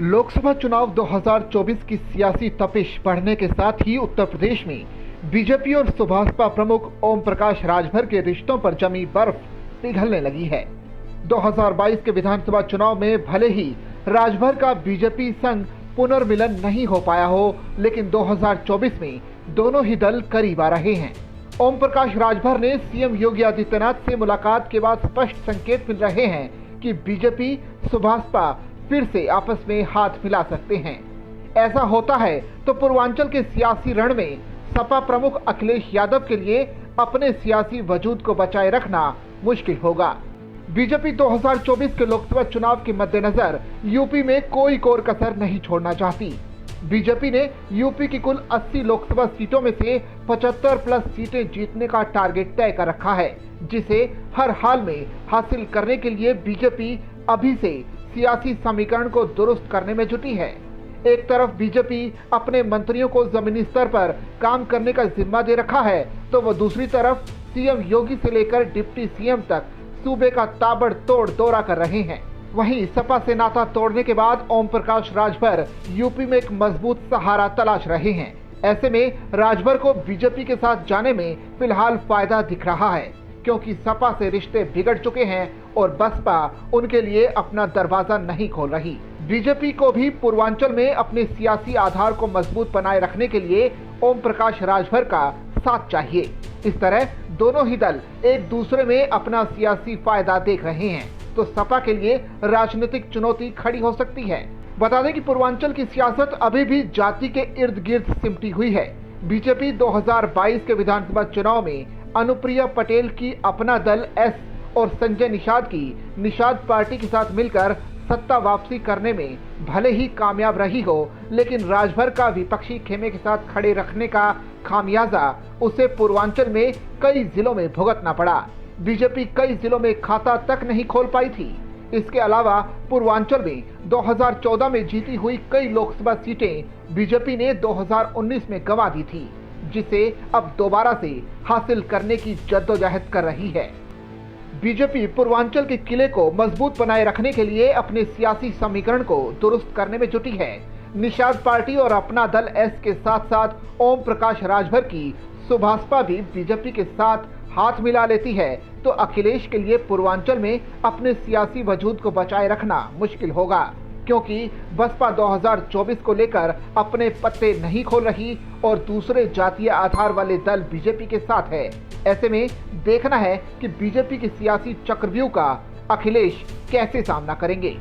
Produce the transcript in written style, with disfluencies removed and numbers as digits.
लोकसभा चुनाव 2024 की सियासी तपिश बढ़ने के साथ ही उत्तर प्रदेश में बीजेपी और सुभाषपा प्रमुख ओम प्रकाश राजभर के रिश्तों पर जमी बर्फ पिघलने लगी है। 2022 के विधानसभा चुनाव में भले ही राजभर का बीजेपी संग पुनर्मिलन नहीं हो पाया हो, लेकिन 2024 में दोनों ही दल करीब आ रहे हैं। ओम प्रकाश राजभर ने सीएम योगी आदित्यनाथ से मुलाकात के बाद स्पष्ट संकेत मिल रहे हैं कि बीजेपी सुभाषपा फिर से आपस में हाथ मिला सकते हैं। ऐसा होता है तो पूर्वांचल के सियासी रण में सपा प्रमुख अखिलेश यादव के लिए अपने सियासी वजूद को बचाए रखना मुश्किल होगा। बीजेपी 2024 के लोकसभा चुनाव के मद्देनजर यूपी में कोई कोर कसर नहीं छोड़ना चाहती। बीजेपी ने यूपी की कुल 80 लोकसभा सीटों में से 75 प्लस सीटें जीतने का टारगेट तय कर रखा है, जिसे हर हाल में हासिल करने के लिए बीजेपी अभी से सियासी समीकरण को दुरुस्त करने में जुटी है। एक तरफ बीजेपी अपने मंत्रियों को जमीनी स्तर पर काम करने का जिम्मा दे रखा है, तो वो दूसरी तरफ सीएम योगी से लेकर डिप्टी सीएम तक सूबे का ताबड़तोड़ दौरा कर रहे हैं। वहीं सपा से नाता तोड़ने के बाद ओम प्रकाश राजभर यूपी में एक मजबूत सहारा तलाश रहे हैं। ऐसे में राजभर को बीजेपी के साथ जाने में फिलहाल फायदा दिख रहा है, क्योंकि सपा से रिश्ते बिगड़ चुके हैं और बसपा उनके लिए अपना दरवाजा नहीं खोल रही। बीजेपी को भी पूर्वांचल में अपने सियासी आधार को मजबूत बनाए रखने के लिए ओम प्रकाश राजभर का साथ चाहिए। इस तरह दोनों ही दल एक दूसरे में अपना सियासी फायदा देख रहे हैं, तो सपा के लिए राजनीतिक चुनौती खड़ी हो सकती है। बता दें कि पूर्वांचल की सियासत अभी भी जाति के इर्द गिर्द सिमटी हुई है। बीजेपी 2022 के विधानसभा चुनाव में अनुप्रिया पटेल की अपना दल एस और संजय निषाद की निषाद पार्टी के साथ मिलकर सत्ता वापसी करने में भले ही कामयाब रही हो, लेकिन राजभर का विपक्षी खेमे के साथ खड़े रखने का खामियाजा उसे पूर्वांचल में कई जिलों में भुगतना पड़ा। बीजेपी कई जिलों में खाता तक नहीं खोल पाई थी। इसके अलावा पूर्वांचल में 2014 में जीती हुई कई लोकसभा सीटें बीजेपी ने 2019 में गंवा दी थी, जिसे अब दोबारा से हासिल करने की जद्दोजहद कर रही है। बीजेपी पूर्वांचल के किले को मजबूत बनाए रखने के लिए अपने सियासी समीकरण को दुरुस्त करने में जुटी है। निषाद पार्टी और अपना दल एस के साथ साथ ओम प्रकाश राजभर की सुभाषपा भी बीजेपी के साथ हाथ मिला लेती है, तो अखिलेश के लिए पूर्वांचल में अपने सियासी वजूद को बचाए रखना मुश्किल होगा, क्योंकि बसपा 2024 को लेकर अपने पत्ते नहीं खोल रही और दूसरे जातीय आधार वाले दल बीजेपी के साथ है। ऐसे में देखना है कि बीजेपी के सियासी चक्रव्यूह का अखिलेश कैसे सामना करेंगे।